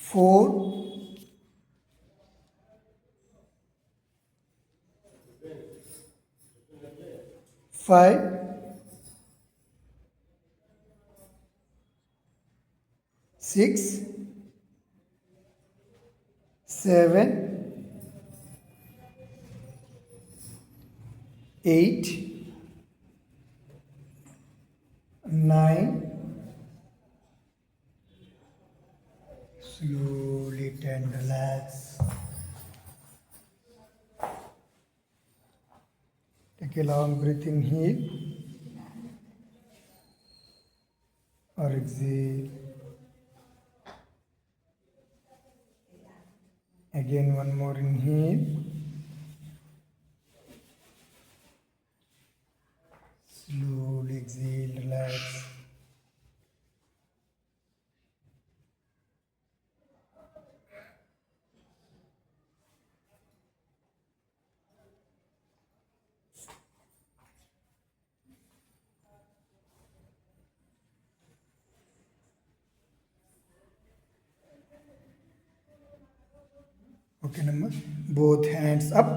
4, 5, 6, 7, 8, 9. Slowly and relax. Take a long breath, inhale or exhale. Again, one more inhale. Slowly exhale, relax. Okay, number. Both hands up.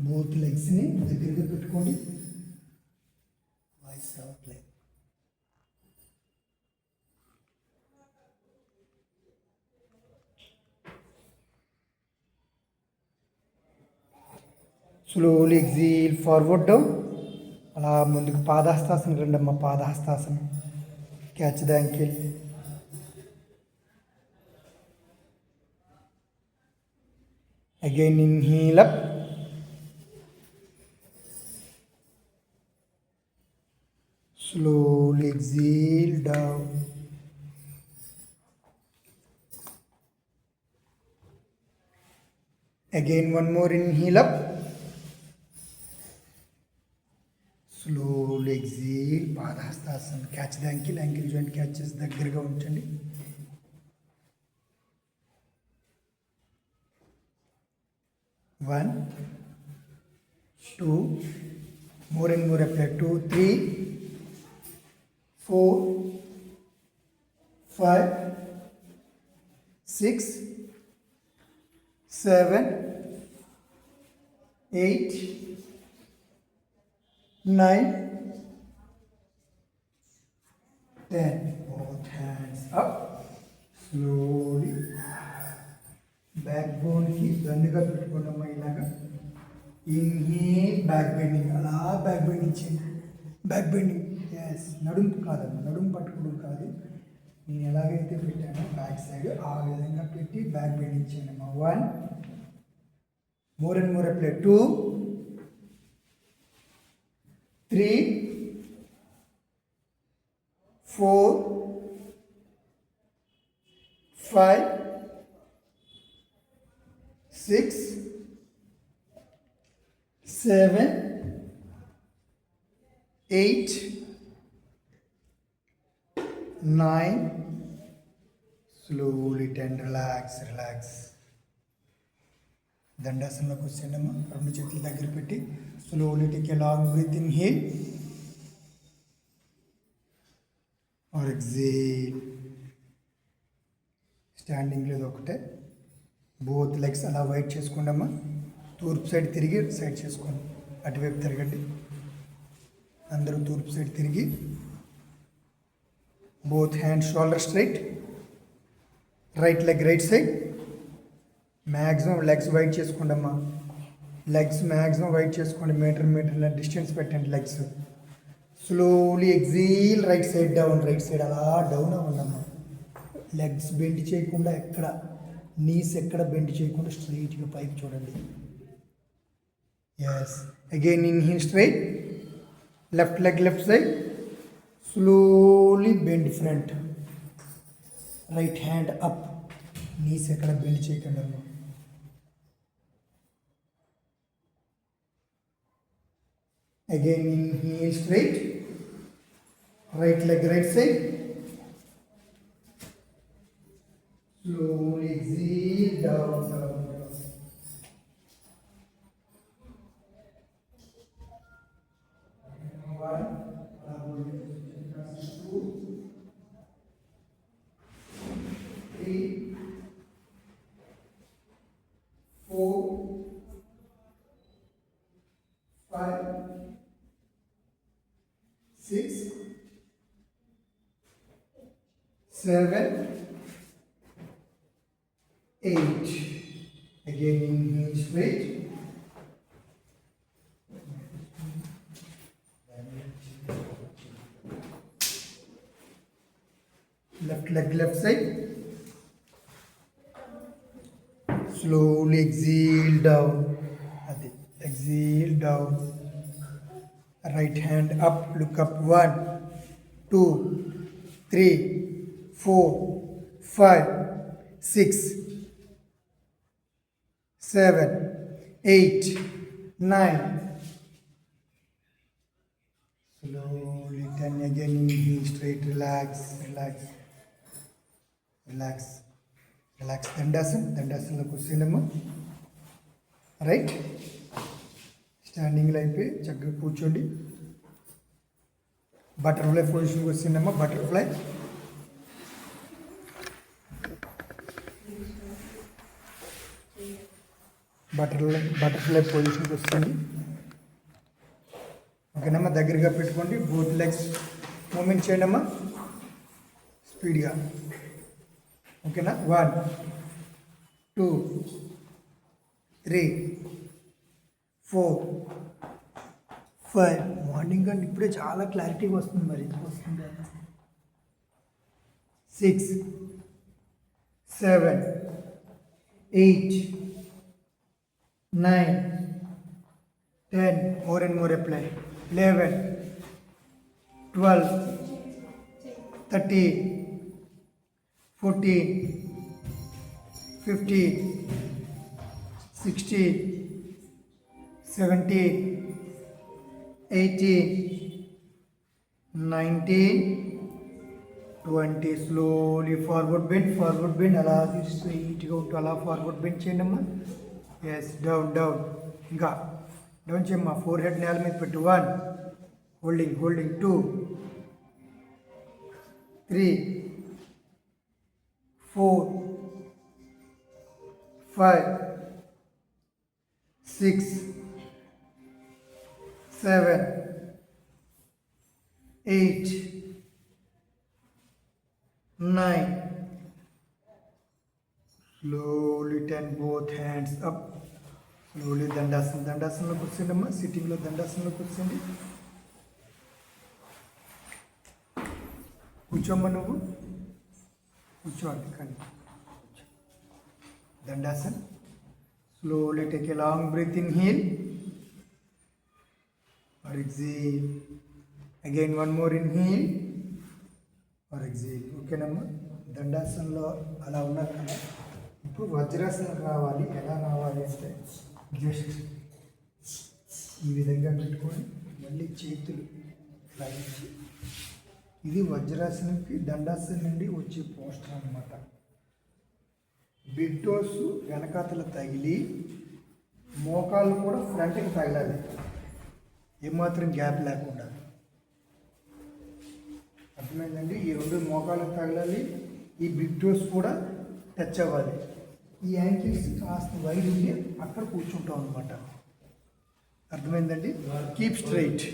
Both legs ni దగ్గరగా పెట్టుకోండి. Voice out like. Slowly exhale forward down. అలా ముందుకు పాదహస్తాసనం రండమ్మ. పాదహస్తాసనం. Catch the ankle. Again inhale up. Slowly exhale down. Again one more inhale up. Slowly exhale. Padhastasana. Catch the ankle. Ankle joint catches దగ్గరగా ఉంచండి. One, two, more and more apply. 2, 3, 4, 5, 6, 7, 8, 9, 10. Both hands up. Slowly. బ్యాక్ బోన్కి దండుగా పెట్టుకోండమ్మా. ఇలాగా inhale, back bending. అలా back bending చేయండి. Back bending. Yes, నడుము కాదమ్మా, నడుము పట్టుకోవడం కాదు. నేను ఎలాగైతే పెట్టానో బ్యాక్ సైడ్ ఆ విధంగా పెట్టి బ్యాక్ బెండింగ్ చేయండి అమ్మా. 1, more and more apply. 2, 3, 4, 5, 6, 7, 8, 9. Slowly and relax. దండాసనంలోకి వచ్చేయండమ్మా. రెండు చేతుల దగ్గర పెట్టి slowly take a long breath. Inhale or exhale. Standing లేదు ఒకటే. బోత్ లెగ్స్ అలా వైట్ చేసుకోండి అమ్మా. తూర్పు సైడ్ తిరిగి సైడ్ చేసుకోండి. అటువైపు తిరగండి. అందరూ తూర్పు సైడ్ తిరిగి. Both hand shoulder straight. Right leg right side. Maximum legs wide చేసుకోండి అమ్మా. లెగ్స్ మ్యాక్సిమం వైట్ చేసుకోండి. మీటర్ డిస్టెన్స్ పెట్టండి legs. Slowly exhale. Right side down. Right side అలా డౌన్ అవ్వండమ్మా. లెగ్స్ బెండ్ చేయకుండా, ఎక్కడ నీస్ ఎక్కడ బెండ్ చేయకుండా స్ట్రైట్గా పైకి చూడండి. Yes. Again inhale straight. Left leg left side. Slowly bend front. Right hand up. Knees ఎక్కడ బెండ్ చేయకుండా. Again inhale straight. Right leg right side. Slowly exhale down. One, two, 3, 7, 8. Again inhale straight. Left leg left side. Slowly exhale down. Exhale down. Right hand up, look up. 1, 2, 3, 4, 5, 6, 7, 8, 9. Slowly 10 again. Inhale straight. Relax, relax, relax, relax. Dandasana కూర్చుండమ్మా. Right, స్టాండింగ్లో అయిపోయి చక్కగా కూర్చోండి. Butterfly పొజిషన్కి వచ్చిందమ్మా. Butterfly పొజిషన్కి వస్తుంది. ఓకేనమ్మా, దగ్గరగా పెట్టుకోండి. బోత్ లెగ్స్ మూమెంట్ చేయండి అమ్మా స్పీడ్గా. ఓకేనా? 1, 2, 3, 4, 5. మార్నింగ్ అండి ఇప్పుడే చాలా క్లారిటీగా వస్తుంది. మరి వస్తుంది. 6, 7, 8, 9, 10. More and more apply. 11, 12, 13, 14, 15, 16, 17, 18, 19, 20. Slowly forward bend. అలాగే స్ట్రైట్గా ఉంటూ అలా ఫార్వర్డ్ బెండ్ చేయండి అమ్మా. Yes, down. ఇంకా డౌన్ చేయమ్మా. ఫోర్ హెడ్ నేల మీద పెట్టు. 1, holding 2, 3, 4, 5, 6, 7, 8, 9. Slowly 10. Both hands up. Slowly దండాసనంలో కూర్చోండి అమ్మా. సిట్టింగ్లో దండాసనంలో కూర్చోండి. కూర్చోమ్మా, నువ్వు కూర్చోండి. కానీ దండాసన్. Slowly take a long breath. Inhale or exhale. Again one more inhale or exhale. ఓకేనమ్మా, దండాసనంలో అలా ఉన్నారు కదా. ఇప్పుడు వజ్రాసనం రావాలి. ఎలా రావాలి అంటే జస్ట్ ఈ విధంగా పెట్టుకొని మళ్ళీ చేతులు లాగించి, ఇది వజ్రాసనంకి దండాసనం నుండి వచ్చే పోస్టర్ అన్నమాట. బిగ్ టోస్ వెనకాతల తగిలి మోకాళ్ళు కూడా ఫ్రంట్కి తగలాలి, ఏమాత్రం గ్యాప్ లేకుండా. అర్థమైందండి? ఈ రెండు మోకాళ్ళకి తగలాలి, ఈ బిగ్ టోస్ కూడా టచ్ అవ్వాలి. ఈ యాంకిల్స్ కాస్త వైడ్ ఉండి అక్కడ కూర్చుంటాం అనమాట. అర్థమైందండి? కీప్ స్ట్రైట్,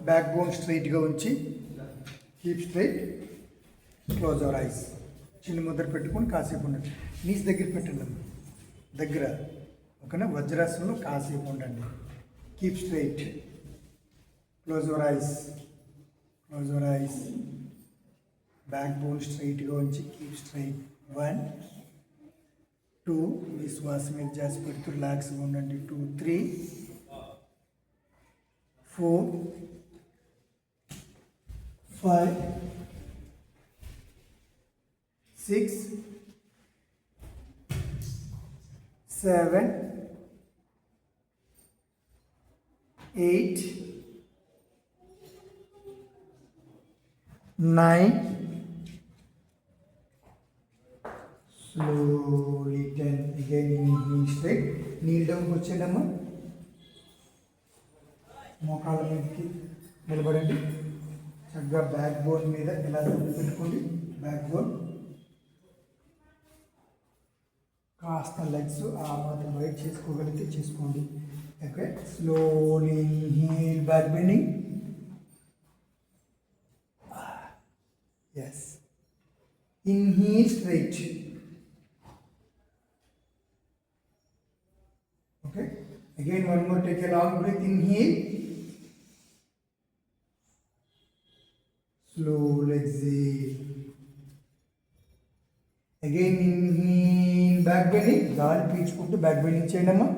బ్యాక్ బోన్ స్ట్రైట్గా ఉంచి keep straight. Close our eyes. చిన్న ముద్ర పెట్టుకొని కాసేపు ఉండండి. నీస్ దగ్గర పెట్టండి, దగ్గర. ఓకేనా? వజ్రాసనంలో కాసేపు ఉండండి. Keep straight. Close our eyes. Back bone స్ట్రైట్గా ఉంచి కీప్ స్ట్రైట్. 1, 2. మీ శ్వాస మీద జాసి పెడుతూ రిలాక్స్గా ఉండండి. 2, 3, 4, 5, 6, 7, 8, 9. Slowly 10. Again knee straight. Kneel down వచ్చేయడమ్మా. మోకాళ్ళ మీదకి నిలబడండి. చక్కగా బ్యాక్ బోన్ మీద ఇలా పెట్టుకోండి. బ్యాక్ బోన్ కాస్త లెగ్స్ ఆ మాత్రం వైట్ చేసుకోగలిగితే చేసుకోండి. Okay? Slowly inhale, back bending. Yes. Inhale straight. Okay. Again, one more. Take a long breath. Inhale. Slow exhale. Again, inhale. Back bending. గాలి పీల్చుకుంటూ బ్యాక్ బెండింగ్ చేయండి అమ్మా.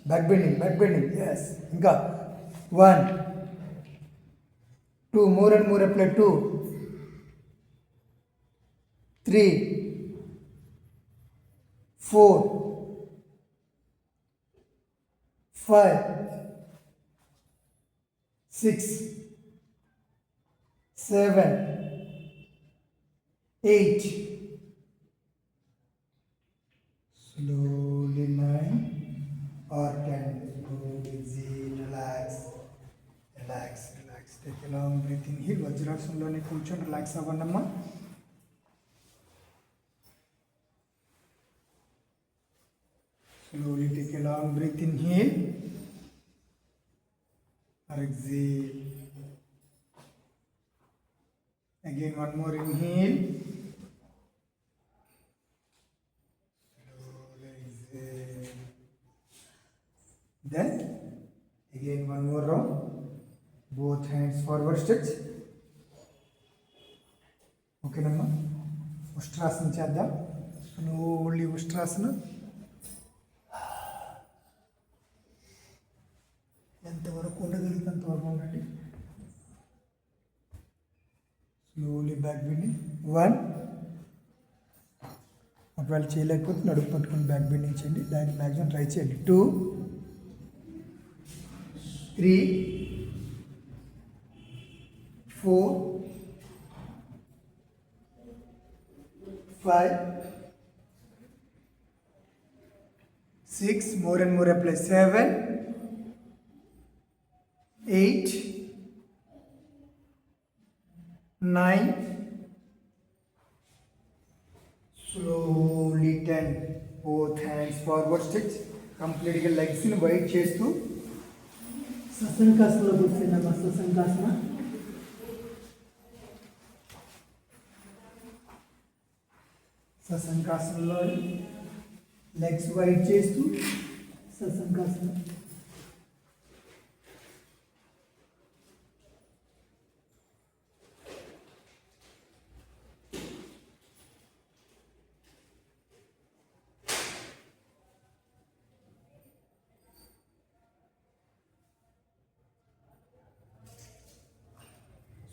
Back bending. ఎస్. ఇంకా 1 2 more and more apply 2 3 4 5 6 7 8 slowly 9 or 10. Slowly exhale, relax. Take a long breath in here. వజ్రాసనంలోనే కూర్చొని relax అవ్వండి అమ్మా. Slowly take a long breath in here or exhale. Again, one more inhale. Slowly exhale. Then again one more round. Both hands forward stretch. Okay namma. Ustrasana చేద్దాం. Slowly ustrasana. ఎంతవరకు ఉండగలిగితే అంతవరకు ఉండండి. Slowly back bending. 1. ఒకవేళ చేయలేకపోతే నడుపు పట్టుకుని back bending చేయండి. దానికి మ్యాక్సిమం ట్రై చేయండి. 2 3 4 5 6 more and more apply 7 8 9 slowly 10. Both hands forward stretch. Completely legs in wide చేస్తూ సశంకాసనలో కూర్చున్నామా. సశంకాసన సశంకాసనలో లెగ్స్ వైడ్ చేస్తూ Shashankasana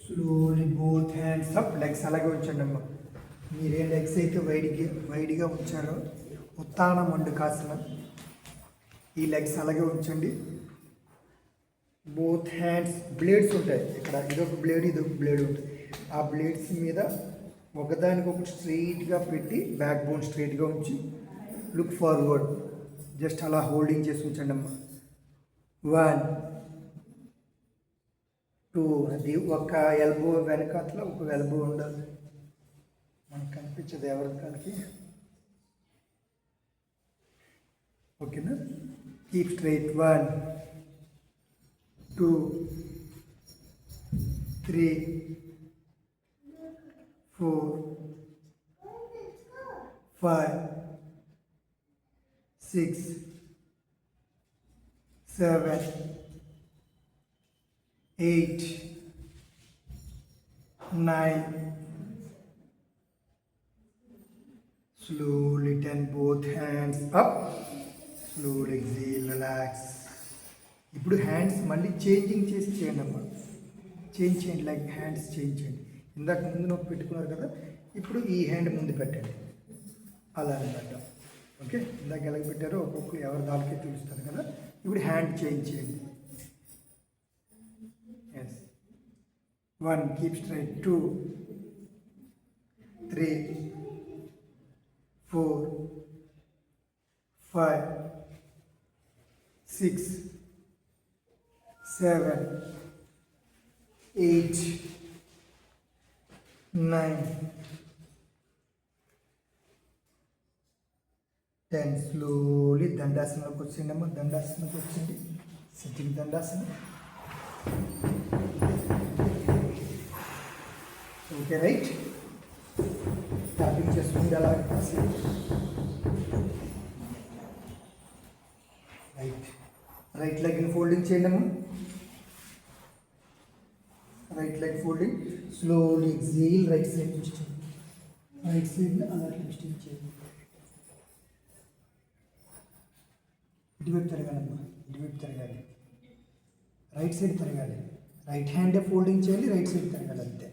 slowly both hands up. Legs అలాగే ఉంచండి అమ్మ. మీరే లెగ్స్ అయితే వైడ్గా ఉంచారో ఉత్తాన మండుకాసనం, ఈ లెగ్స్ అలాగే ఉంచండి. బోత్ హ్యాండ్స్ బ్లేడ్స్ ఉంటాయి ఇక్కడ. ఇదొక బ్లేడ్ ఉంటుంది. ఆ బ్లేడ్స్ మీద ఒకదానికొకటి స్ట్రెయిట్గా పెట్టి బ్యాక్ బోన్ స్ట్రెయిట్గా ఉంచి లుక్ ఫార్వర్డ్. జస్ట్ అలా హోల్డింగ్ చేసి ఉంచండి అమ్మ. 1 2. అది ఒక ఎల్బో వెనకాతల ఒక ఎల్బో ఉండాలి. మనకు కనిపించదు ఎవరికి. ఓకేనా? Keep straight. 1 2 3 4 5 6 7 8 9 slowly 10. Both hands up. Slowly exhale, relax. ఇప్పుడు హ్యాండ్స్ మళ్ళీ చేంజింగ్ చేసి చేయండి అమ్మా. చేంజ్ చేయండి, లైక్ హ్యాండ్స్ చేంజ్ చేయండి. ఇందాక ముందు నొప్పి పెట్టుకున్నారు కదా, ఇప్పుడు ఈ హ్యాండ్ ముందు పెట్టండి. అలా అనమాట. ఓకే, ఇందాక ఎలాగ పెట్టారో ఒక్కొక్కరు ఎవరి దానికే తెలుస్తుంది కదా. ఇప్పుడు హ్యాండ్ చేంజ్ చేయండి. ఎస్. 1 keep straight. 2 3 4 5 6 7 8 9 10. స్లోలీ దండాసనంలోకి వచ్చింది అమ్మ. దండాసనంలోకి వచ్చింది. సిట్టింగ్ దండాసనం. Okay, right. ట్యాపింగ్ చేసుకుంటే అలా రైట్ లెగ్ని ఫోల్డింగ్ చేయండి అమ్మా. Right leg folding, slowly exhale, right side twisting. Right side అలా ట్విస్టింగ్ చేయండి. ఇటువైపు తిరగాలమ్మా, ఇటువైపు తిరగాలి, రైట్ సైడ్ తిరగాలి. రైట్ హ్యాండే ఫోల్డింగ్ చేయాలి, రైట్ సైడ్ తిరగాలి అంతే.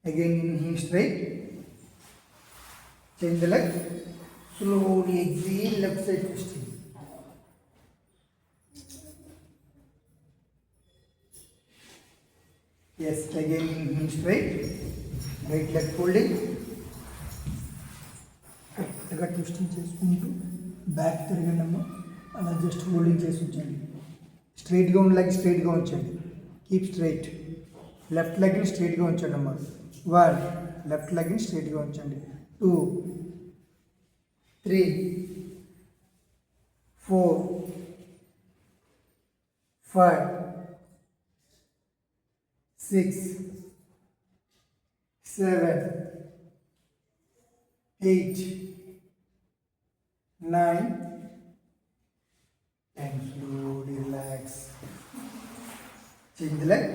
Again inhale straight, change the leg, slowly exhale, left side twisting. Yes, again inhale straight, right leg folding, కరెక్ట్గా ట్విస్టింగ్ చేసుకుంటూ బ్యాక్ తిరగండమ్మా. అలా జస్ట్ హోల్డింగ్ చేసి ఉంచండి. స్ట్రైట్గా ఉన్న లెగ్ స్ట్రైట్గా ఉంచండి, కీప్ స్ట్రైట్. లెఫ్ట్ లెగ్ని స్ట్రైట్గా ఉంచండి అమ్మా. 1, లెఫ్ట్ లెగ్ని స్ట్రైట్గా ఉంచండి. 2, 3, 4, 5, 6, 7, 8, 9, and slowly relax. Change the leg.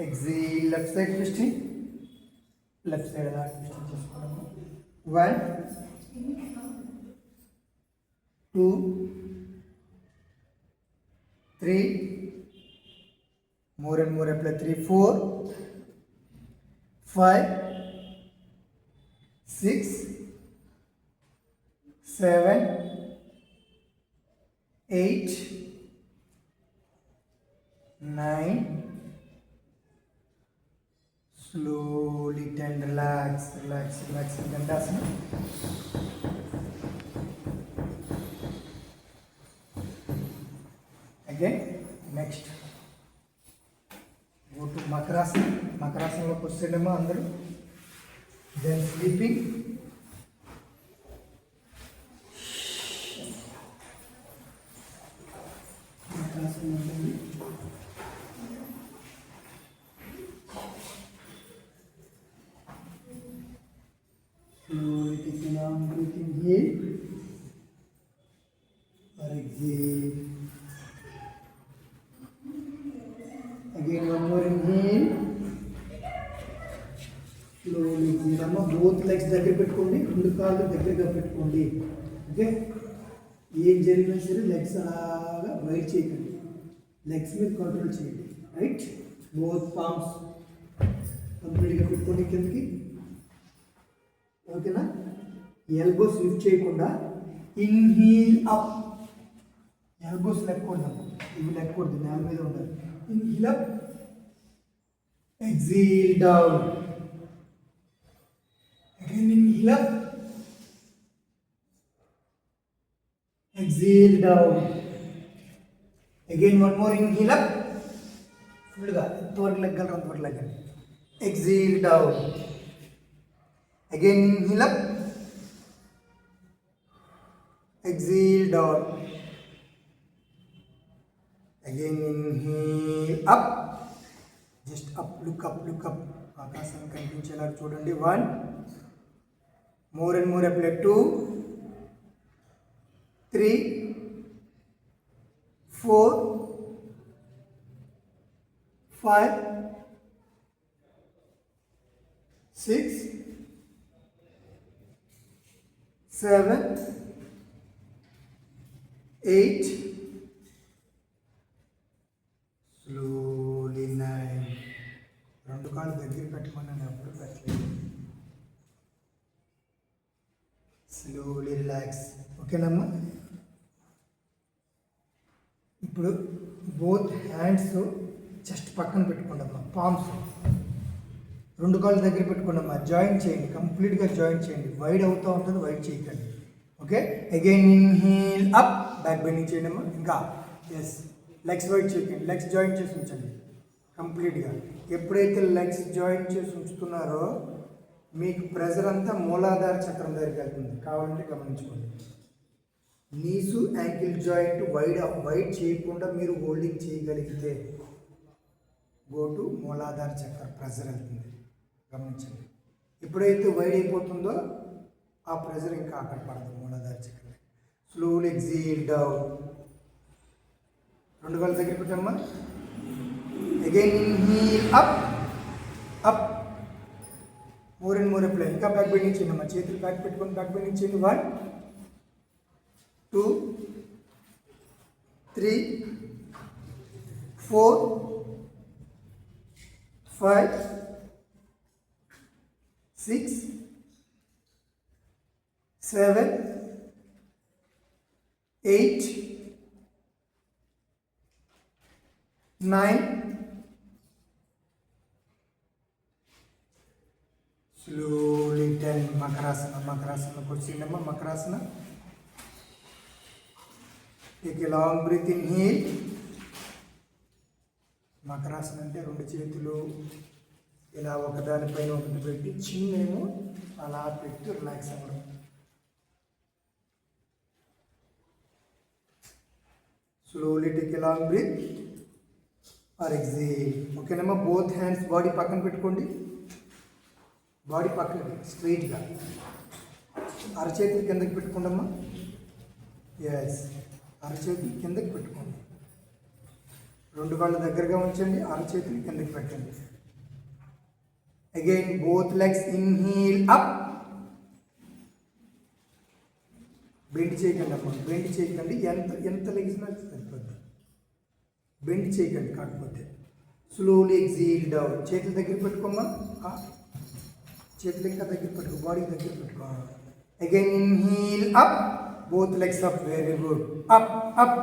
Exhale, left side twisting. Left side అలా ట్విస్టింగ్ చేసుకోవడం. 1, 2, 3, more and more apply. 3, 4, 5, 6, 7, 8, 9. Slowly 10, relax, relax, relax in Dandasana. Again, next. Go to Makarasana. Makarasana lo kussedama andaru. Then sleeping. Makarasana ఉంటుంది. Slowly take a long breath, inhale or exhale. Again, one more inhale. Slowly exhale. Amma both legs దగ్గర పెట్టుకోండి, రెండు కాళ్ళు దగ్గరగా పెట్టుకోండి. Okay, ఏం జరిగినా సరే లెగ్స్ అలాగా వైడ్ చేయకండి, లెగ్స్ మీద కంట్రోల్ చేయండి. రైట్, బోత్ పామ్స్ కంప్లీట్గా పెట్టుకోండి కిందకి. ఓకేనా, ఎల్బోస్ లిఫ్ట్ చేయకుండా ఇన్హీల్ అప్. ఎల్బోస్ లెక్కకూడదు, ఇవి లెక్కకూడదు, నేల మీద ఉండాలి. Inhale up, exhale down. Again inhale up, exhale down. Again one more inhale up, ఫుల్గా ఎంతవరకు లెగ్గలరు అంతవరకు లెగ్గండి. Exhale down. Again inhale up, exhale down. Again inhale up, just up, look up, look up. ఆకాశం కనిపించేలా చూడండి. 1, more and more apply. 2, 3, 4, 5, 6, 7, 8, slowly 9. రెండు కాళ్ళు దగ్గర పెట్టుకున్నాను, ఎప్పుడు పెట్టలేదు. Slowly relax. ఓకేనమ్మా, ఇప్పుడు బోత్ హ్యాండ్స్ చెస్ట్ పక్కన పెట్టుకోండమ్మా. పామ్స్ రెండు కాళ్ళు దగ్గర పెట్టుకోండమ్మా. జాయింట్ చేయండి, కంప్లీట్గా జాయింట్ చేయండి. వైడ్ అవుతూ ఉంటుంది, వైడ్ చేయకండి. Okay, again inhale up, back bending చేయండి అమ్మా. ఇంకా ఎస్, లెగ్స్ వైడ్ చేయకండి, లెగ్స్ జాయింట్ చేసి ఉంచండి కంప్లీట్గా. ఎప్పుడైతే లెగ్స్ జాయింట్ చేసి ఉంచుతున్నారో మీకు ప్రెజర్ అంతా మూలాధార చక్రం దగ్గరికి వెళ్తుంది. కావాలంటే గమనించుకోండి. నీసు యాంకిల్ జాయింట్ వైడ్ చేయకుండా మీరు హోల్డింగ్ చేయగలిగితే గో టు మూలాధార చక్ర ప్రెజర్ వెళ్తుంది. గమనించండి, ఎప్పుడైతే వైడ్ అయిపోతుందో ఆ ప్రెజర్ ఇంకా అక్కడ పడదు మూలాధార చక్రం. Slowly exhale down. రెండు కాళ్ళ దగ్గర పెట్టమ్మా. Again inhale up up. More and more apply. ఇంకా బ్యాక్ బెండింగ్ చేయండి అమ్మా. చేతులు బ్యాక్ పెట్టుకొని బ్యాక్ బెండింగ్ చేయండి. 1 2 3 4 5 6 7 8 9. Slowly 10. Makarasana. Makarasana. Kursinamma. Makarasana. Take a long breath. Inhale. Makarasana అంటే రెండు చేతులు ఇలా ఒకదానిపైన ఒకటి పెట్టి చిన్నేమో అలా పెట్టి రిలాక్స్ అవ్వడం. Slowly take a long breath or exhale. ఓకేనమ్మా. బోత్ హ్యాండ్స్ బాడీ పక్కన పెట్టుకోండి. బాడీ పక్కన స్ట్రైట్గా. అరచేతులు కిందకి పెట్టుకోండమ్మా. ఎస్, అరచేతులు కిందకి పెట్టుకోండి. రెండు కాళ్ళు దగ్గరగా ఉంచండి. అరచేతులు కిందకి పెట్టండి. Again both legs inhale up. Bend చేయకండి అమ్మా. బెండ్ చేయకండి. ఎంత లెగిసినా సరిపోద్ది. బెండ్ చేయకండి. కాకపోతే స్లోలీ ఎగ్జీల్ డౌన్. చేతుల దగ్గర పెట్టుకోమ్మా. చేతులు ఇంకా దగ్గర పెట్టుకో. బాడీ దగ్గర పెట్టుకో. Again inhale up. Both legs up. Very good. Up up.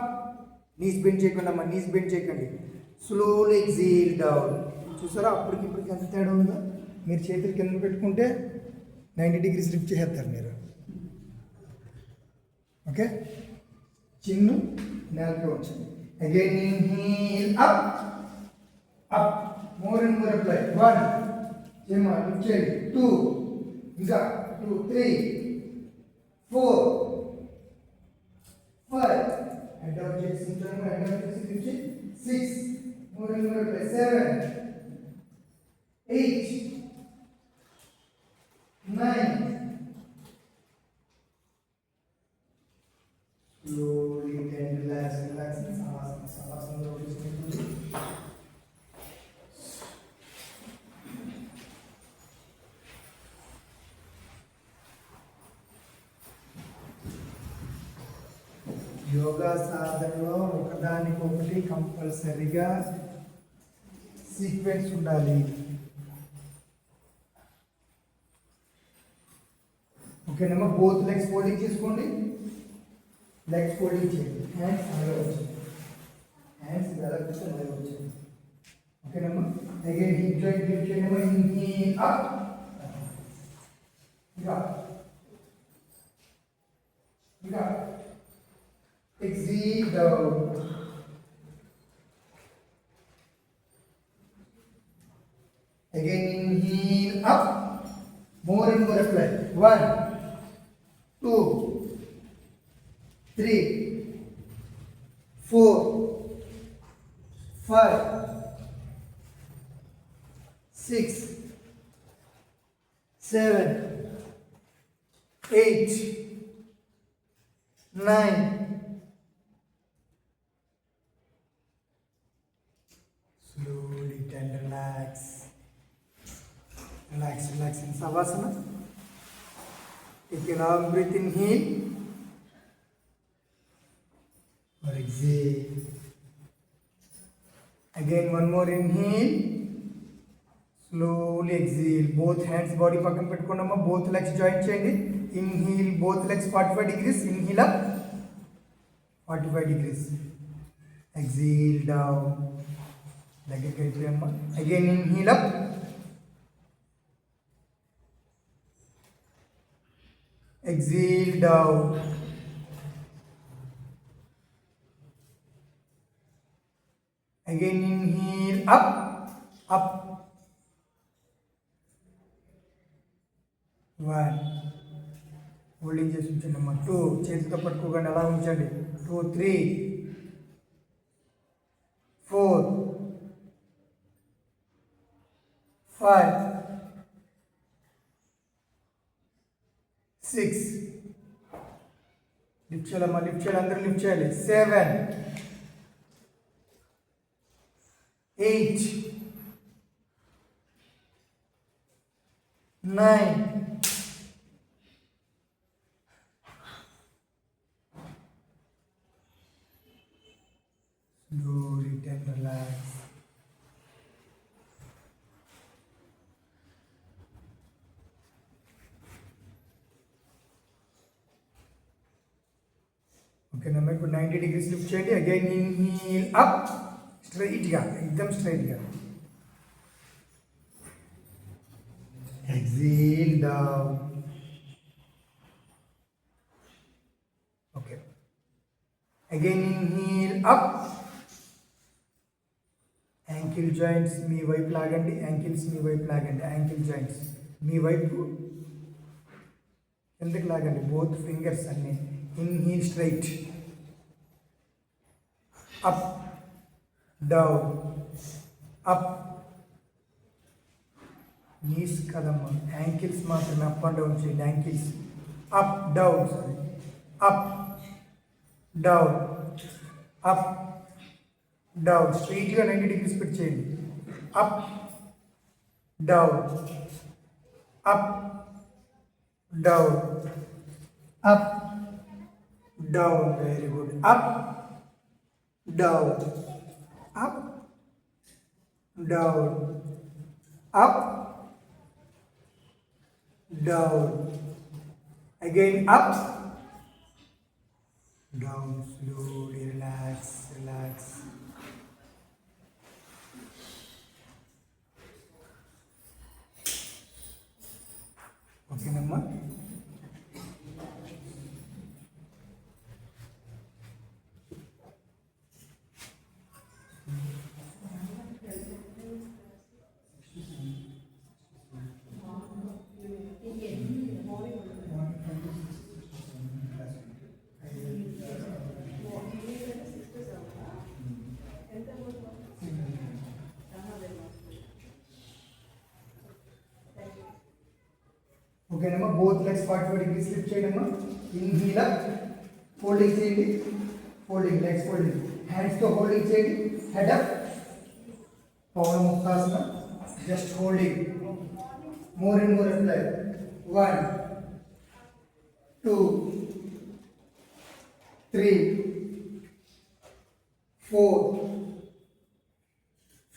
Knees bend చేయకండి అమ్మా. నీస్ బెండ్ చేయకండి. Slowly exhale down. చూసారా అప్పటికి ఇప్పటికి ఎంత తేడా ఉందో. మీరు చేతులు కింద పెట్టుకుంటే 90 degrees లిఫ్ట్ చేస్తారు మీరు. ఓకే, చిన్ను నేలకి వచ్చండి. Again inhale up up. More and more apply. 1 చేయమ్మా. లిఫ్ట్ చేయండి. 2 ఇంకా 2 3 4 5. Head down చేసి ఉంటాను. హెడ్ డౌన్ చేసి lift 6. More and more apply. 7 8 9. Slowly and relax. Savasana తీసుకుంటుంది. యోగా సాధనలో ఒకదానికొకటి కంపల్సరీగా సీక్వెన్స్ ఉండాలి. ఓకేనమ్మా. బోత్ లెగ్స్ ఫోల్డింగ్ చేసుకోండి. లెగ్స్ ఫోల్డింగ్ చేయండి. హ్యాండ్స్ అలాగే వచ్చండి. హ్యాండ్స్ ఎలా కూర్చొని అలాగే వచ్చండి. ఓకేనమ్మా. అగైన్ హిప్ జాయింట్ లిఫ్ట్ చేయండి. Inhale up. ఇంకా exhale down. Again inhale up. More and more apply. 1 2 3 4 5 6 7 8 9. Slowly and relax. Relax in Savasana. Take a long breath. Inhale or exhale. Again one more inhale. Slowly exhale. Both hands body పక్కన పెట్టుకోండమ్మా. Both legs joint చేయండి. Inhale both legs 45 degrees. Inhale up 45 degrees. Exhale down. దగ్గరికి వెళ్ళిపోయమ్మా. Again inhale up. Exhale down. Again inhale up up. 1 holding చేసి ఉంచండి అమ్మా. 2 చేతితో పట్టుకోకండి, అలా ఉంచండి. 2 3 4 5 6 లిఫ్ట్ చేయాలమ్మా, లిఫ్ట్ చేయాలి, అందరూ లిఫ్ట్ చేయాలి. 7 8 9 slowly and relax. ఓకేనమ్మా, ఇప్పుడు 90 degrees లిఫ్ట్ చేయండి. అగైన్ ఇన్హీల్ అప్, స్ట్రైట్గా, ఎక్దమ్ స్ట్రైట్గా. Exhale down. Okay, again inhale up. Ankle joints మీ వైపు లాగండి, యాంకిల్స్ మీ వైపు లాగండి. యాంకిల్ జాయింట్స్ మీ వైపు కిందకి లాగండి, బోత్ ఫింగర్స్ అన్నీ. Inhale straight, up down, up. Knees కదమ్మా, యాంకిల్స్ మాత్రమే అప్ అండ్ డౌన్ చేయండి. Ankles up down, sorry, up down, up down. స్ట్రైట్గా 90 degrees పెట్టి చేయండి. Up down, up down, up down. Very good. Up down, up down, up down, again up, down. Slowly relax, relax. Okay namma. ఓకేనమ్మా, both legs 45 degrees lift చేయండమ్మా. Inhale up, folding చేయండి, folding, legs folding. హ్యాండ్స్తో holding చేయండి. Head up, Pawanmuktasana, just holding. More and more apply. 1 2 3 4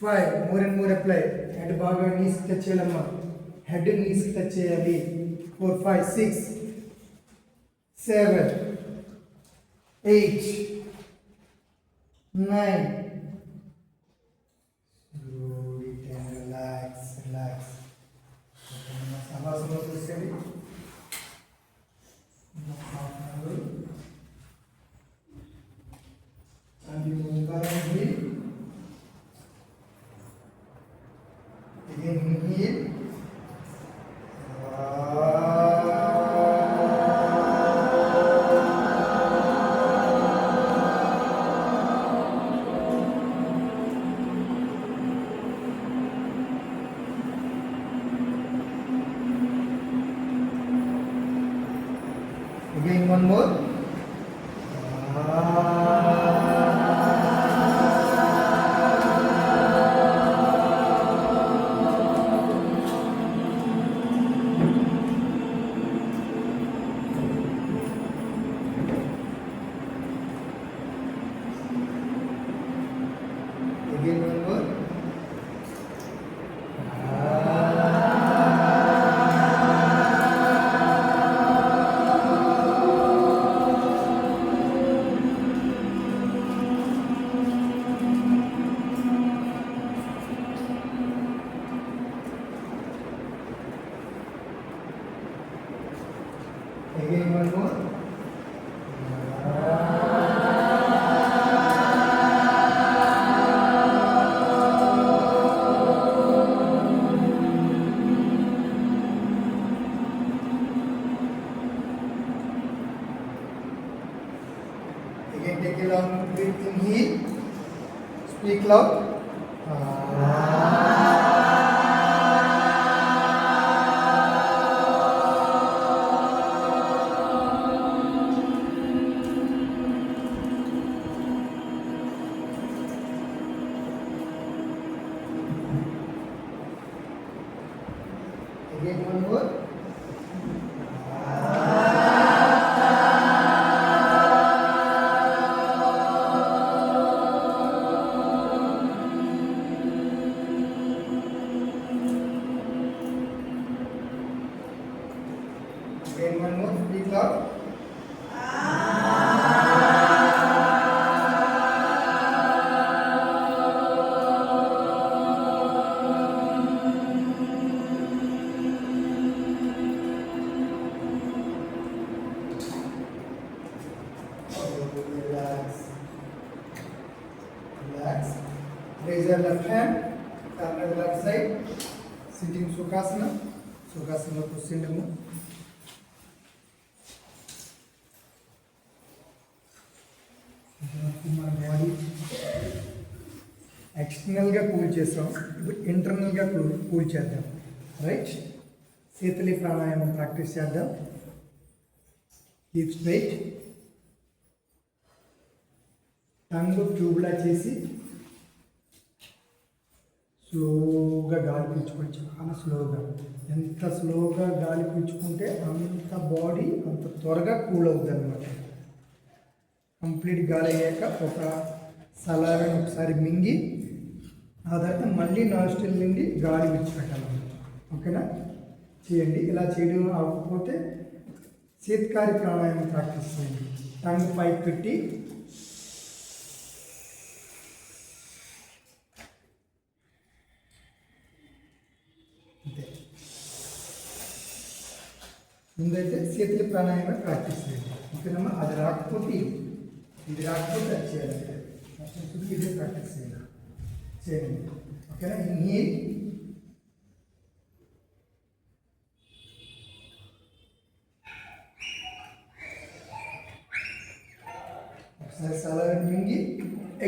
5. మోర్ and more అప్లై. Head బాగా knees touch చేయాలమ్మా, head knees touch చేయాలి. 4 5 6 7 8 9. Slowly and relax, relax. Savasana చూసేది. అది ఓంకారాన్ని again inhale. Again one more. Again one more. Again one more. Inhale. Speak loud. Again one more. Again one more. Speak loud. Relax. Relax. Raise your left hand. Turn to the left side. Sitting Sukhasana. Sukhasana కూర్చుండము. మన body ఎక్స్టర్నల్గా cool చేస్తాం, ఇప్పుడు ఇంటర్నల్గా cool చేద్దాం. Right, శీతలి ప్రాణాయామం practice చేద్దాం. Keep straight, tongue ట్యూబ్లా చేసి స్లోగా గాలి పీల్చుకొని, చాలా స్లోగా. ఎంత స్లోగా గాలి పీల్చుకుంటే అంత బాడీ అంత త్వరగా కూల్ అవుతుంది అనమాట. కంప్లీట్ గాలి అయ్యాక ఒక సలాలను ఒకసారి మింగి ఆ తర్వాత మళ్ళీ నాస్ట్రిల్ నుండి గాలి విడిచిపెట్టాలన్నమాట. ఓకేనా, చేయండి. ఇలా చేయడం అవ్వకపోతే శీతకారి ప్రాణాయామం ప్రాక్టీస్ చేయండి. టంగ్ పైకి పెట్టి అంతే. ముందైతే శీతలి ప్రాణాయామం ప్రాక్టీస్ చేయండి. ఓకేనమ్మా, అది రాకపోతే ఇది రాకపోతే అది చేయాలి. ఫస్ట్ ఇదే ప్రాక్టీస్ చేయండి. ఓకేనా, ఇన్హేల్. ఒకసారి సలాడ్ మింగి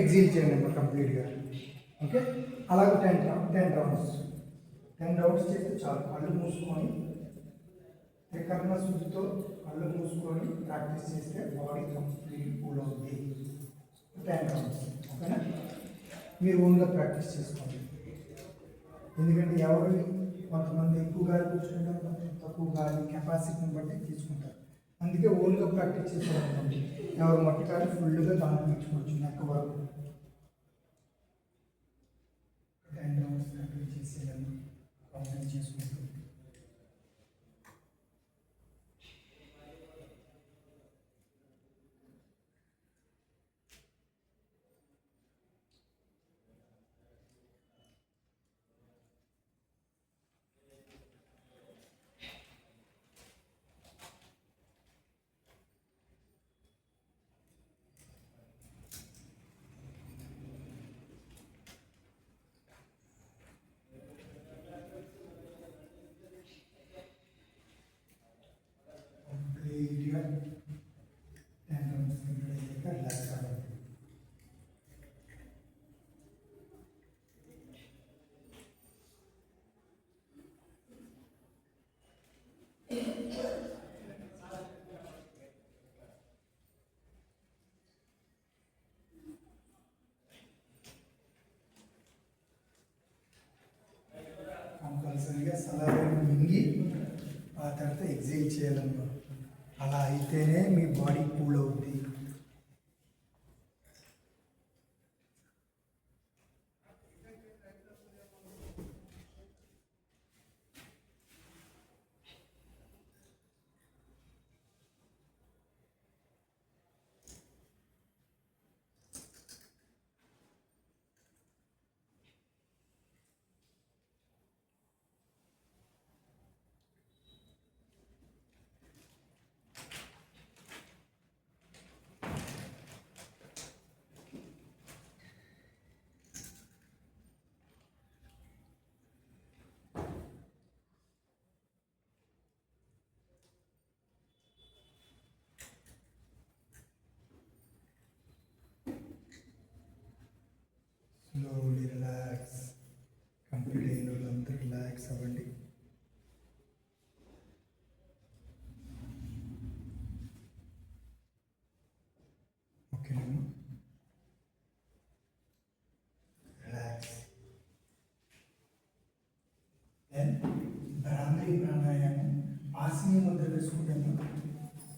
ఎగ్జిల్ చేయండి అమ్మా కంప్లీట్గా. ఓకే, అలాగే 10 రౌండ్స్ చేస్తే చాలు. కళ్ళు మూసుకొని త్రికరణ శుద్ధితో కళ్ళు మూసుకొని ప్రాక్టీస్ చేస్తే బాడీ కంప్లీట్ కూల్ అవుతుంది. 10 రౌండ్స్. ఓకేనా, మీరు ఓన్గా ప్రాక్టీస్ చేసుకోండి. ఎందుకంటే కొంతమంది ఎక్కువ గాలి కూర్చుంటారు, కొంతమంది తక్కువ గాలి కెపాసిటీని బట్టి తీసుకుంటారు. అందుకే ఓన్గా ప్రాక్టీస్ చేసుకోవాలండి. ఎవరు మట్టుకాలి ఫుల్గా గాలి పీల్చుకోవచ్చు నెక్క వరకు. 10 రౌండ్స్ కంప్లీట్ చేసేయాలని కంప్లీట్ చేసుకుంటాం. కంప్లీట్గా 10 రౌండ్స్ కంప్లీట్ అయ్యాక రిలాక్స్ అవ్వండి. కంపల్సరీగా సలాలను మింగి ఆ తర్వాత ఎగ్జైల్ చేయాలన్నమాట. అలా అయితేనే మీ బాడీ కూల్ అవుతుంది.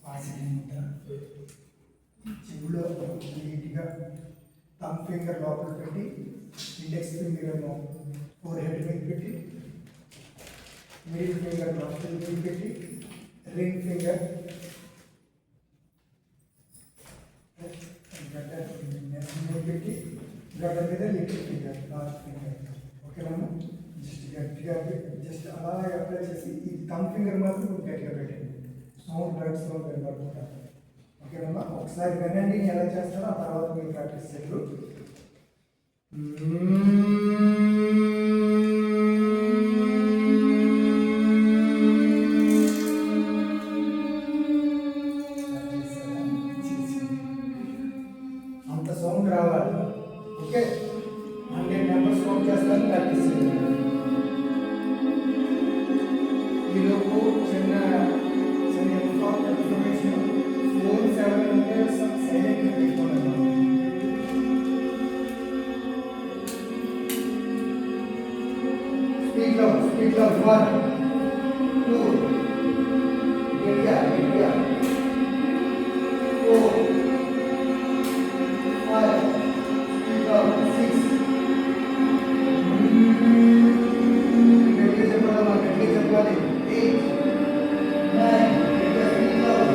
పాసిటివ్ ముద్ర. చెవులో నీట్గా థంబ్ ఫింగర్ లోపల పెట్టి ఇండెక్స్ ఫింగర్ ఏమో ఫోర్ హెడ్ మీద పెట్టి మిడిల్ ఫింగర్ లోపల మీద పెట్టి రింగ్ ఫింగర్ గడ్డ మీద పెట్టి గడ్డ మీద లిటిల్ ఫింగర్ లాస్ట్ ఫింగర్. ఓకేనా? జస్ట్ గట్టిగా జస్ట్ అలా అప్లై చేసి ఈ థంబ్ ఫింగర్ మాత్రం గట్టిగా పెట్టండి. సౌండ్ రైట్ సౌండ్ వినపడుతుంటారు. ఓకేనమ్మా? ఒకసారి వినండి ఎలా చేస్తారో ఆ తర్వాత మీరు ప్రాక్టీస్ చేయరు. అంత సౌండ్ రావాలి. ఓకే, 100 నెంబర్స్ కౌంట్ చేస్తాను, ప్రాక్టీస్ చేయండి. ఈలోపు చిన్న చిన్న ఇన్ఫర్మేషన్, ఫోన్స్ ఎవరైనా ఉంటే సైలెంట్గా పెట్టుకోండి. Speak loud 1 2 India 4 5 speak loud 6 గట్టిగా చెప్పాలి, గట్టిగా చెప్పాలి 8 9 గట్టిగా speak loud.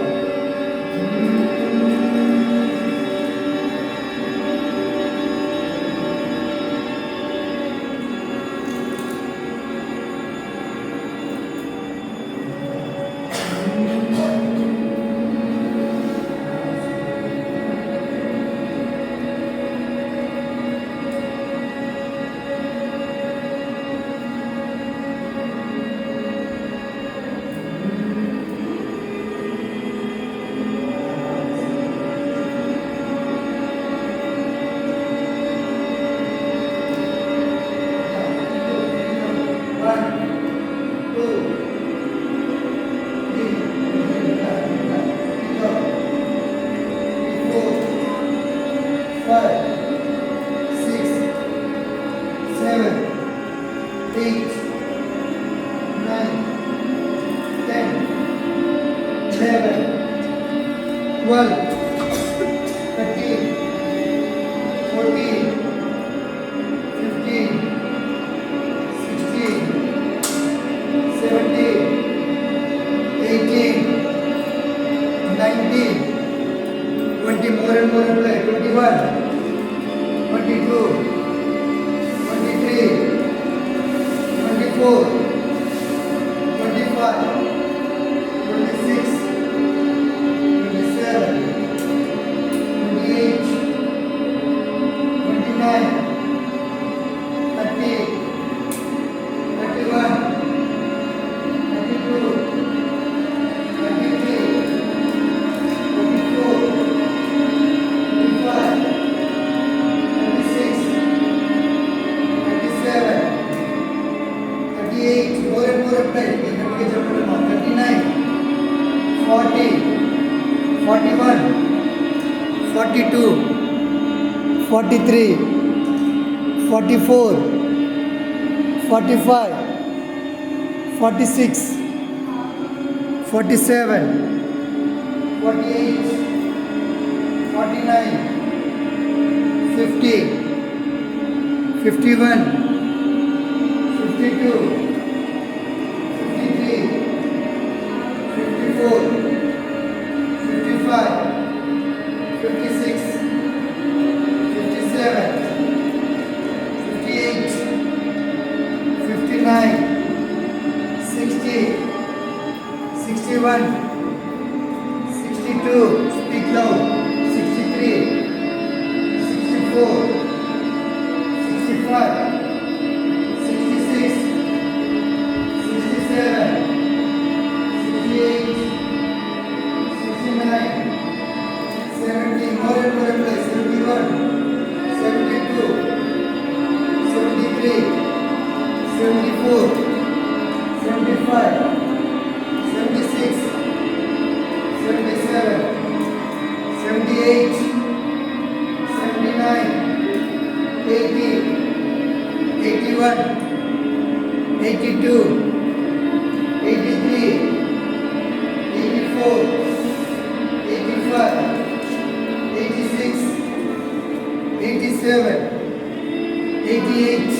88,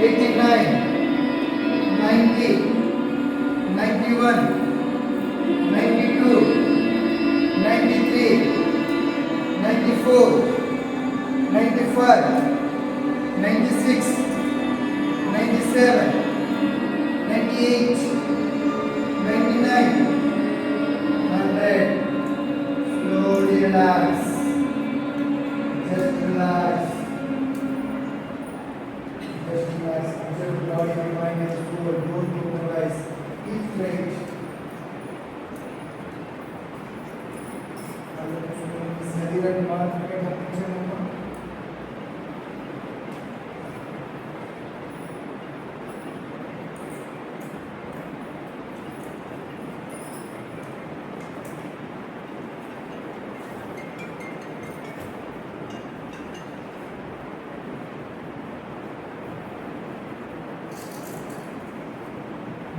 89, 90, 91, 92, 93, 94, 95, 96, 97, 98, 99, 100. Slowly relax. Just relax. Just relax. Observe the body and mind as full. Don't improvise. Eat straight. శరీరాన్ని మాత్రమే గమనించమమ్మా.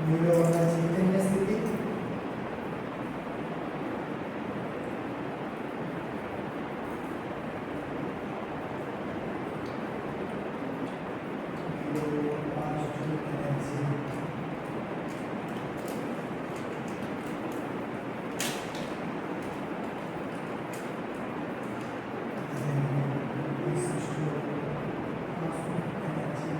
మీలో ఉన్న చైతన్య స్థితి మీలో పాజిటివ్ ఎనర్జీ ఈ సృష్టిలో పాజిటివ్ ఎనర్జీ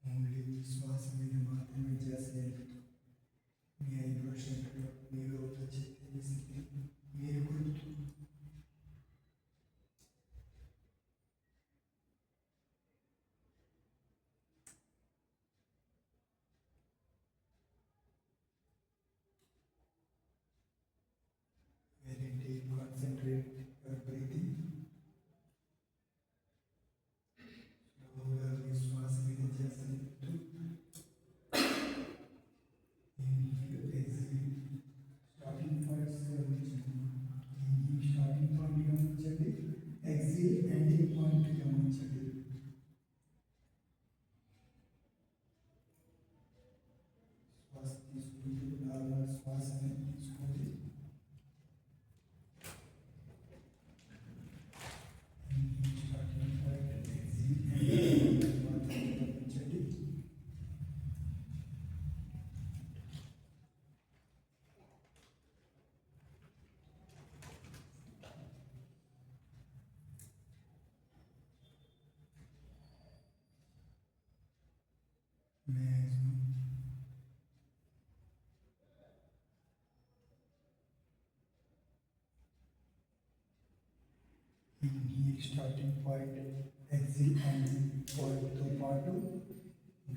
ఓన్లీ శ్వాస మీద మాత్రమే ధ్యాస నిలుపుతూ మీ 5% మీలో ఉన్న చైతన్య స్థితిని మీరు కొలుతూ very deep concentrate your breathing. స్లోగా మీ శ్వాస మీద ధ్యాస నిలుపుతూ inhale, exhale. Starting point exhale and పాయింట్తో పాటు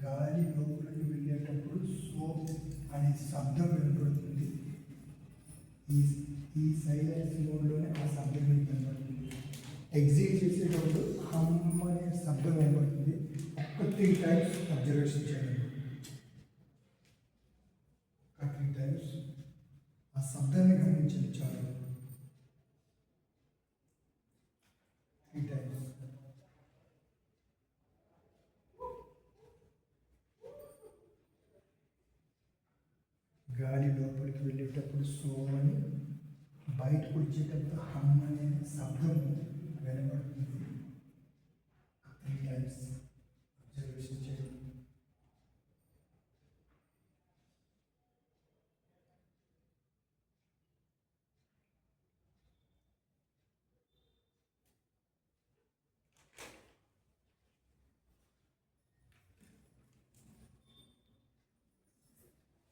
గాలి లోపలికి వెళ్ళేటప్పుడు సో అనే శబ్దం వినపడుతుంది. ఈ సైలెన్స్ మోడ్లోనే ఆ శబ్దం వినపడుతుంది. ఎగ్జిల్ చేసేటప్పుడు హమ్ అనే శబ్దం వినపడుతుంది. ఒక 3 టైమ్స్ అబ్జర్వేషన్ చేయండి. ఒక 3 టైమ్స్ ఆ శబ్దాన్ని గమనించండి చాలు. 3 టైమ్స్. గాలి లోపలికి వెళ్ళేటప్పుడు సో అని, బయటకు వచ్చేటప్పుడు హమ్ అనే శబ్దం వినబడుతుంది. 3 టైమ్స్ అబ్జర్వేషన్ చేయండి.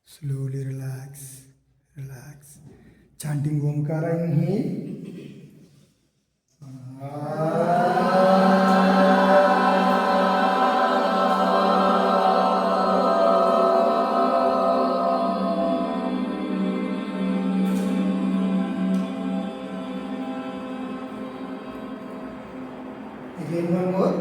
Slowly relax, relax. Chanting Omkara, inhale. Again one more.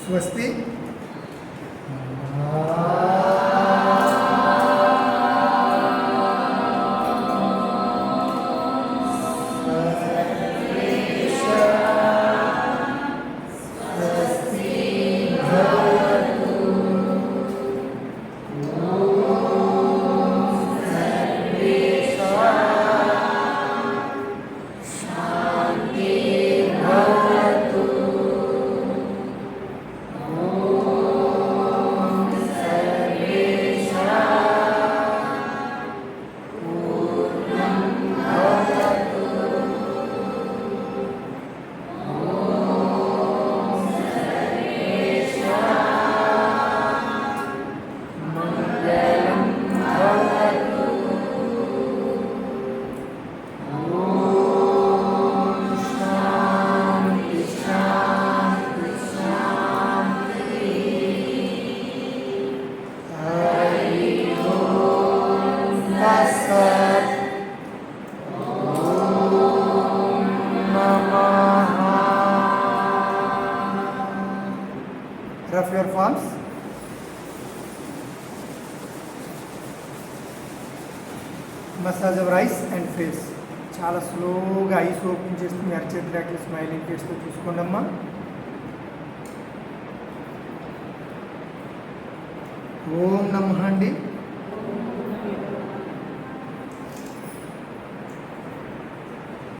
Swasti. Rough your palms. Massage your eyes and face. చాలా స్లోగా ఐస్ ఓపెన్ చేస్తూ మీ అరచేతులు అట్లా స్మైలింగ్ చేస్తూ చూసుకోండి అమ్మా. ఓం నమః అండి.